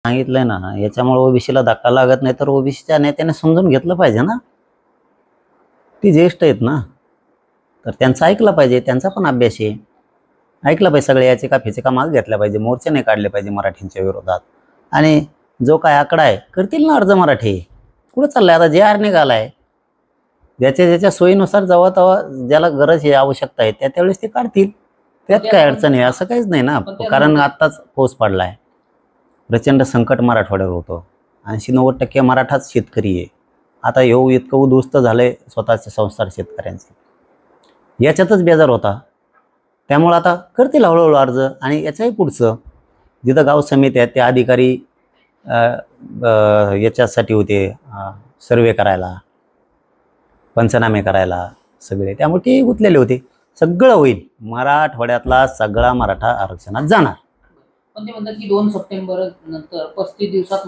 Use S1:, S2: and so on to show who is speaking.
S1: सांगितलंय ना, याच्यामुळे ओबीसीला धक्का लागत नाही, तर ओबीसीच्या नेत्याने समजून घेतलं पाहिजे ना. ती ज्येष्ठ आहेत ना, तर त्यांचं ऐकलं पाहिजे. त्यांचा पण अभ्यास आहे, ऐकलं पाहिजे. सगळे याचे का फेचे का माग घेतल्या पाहिजे, मोर्चे नाही काढले पाहिजे मराठींच्या विरोधात. आणि जो काय आकडा आहे करतील ना अर्ज मराठी. कुठं चाललाय आता, जे आर निघालाय, ज्याच्या ज्याच्या सोयीनुसार जेव्हा तेव्हा ज्याला गरज आहे आवश्यकता आहे त्यावेळेस ते काढतील. त्यात काय अडचण आहे, असं काहीच नाही ना. कारण आत्ताच पाऊस पडलाय, प्रचंड संकट मराठवाड्यावर होतं. 80-90% मराठाच शेतकरी आहे. आता इतकं उद्ध्वस्त झालंय स्वतःचे संसार शेतकऱ्यांचे, याच्यातच बेजार होता. त्यामुळे आता करतील हळूहळू अर्ज. आणि याच्याही पुढचं जिथं गाव समिती आहेत त्या अधिकारी याच्यासाठी होते, सर्वे करायला, पंचनामे करायला सगळे, त्यामुळे ते गुंतलेले होते. सगळं होईल, मराठवाड्यातला सगळा मराठा आरक्षणात जाणार.
S2: पण ते म्हणतात की 2 सप्टेंबर नंतर 35 दिवसात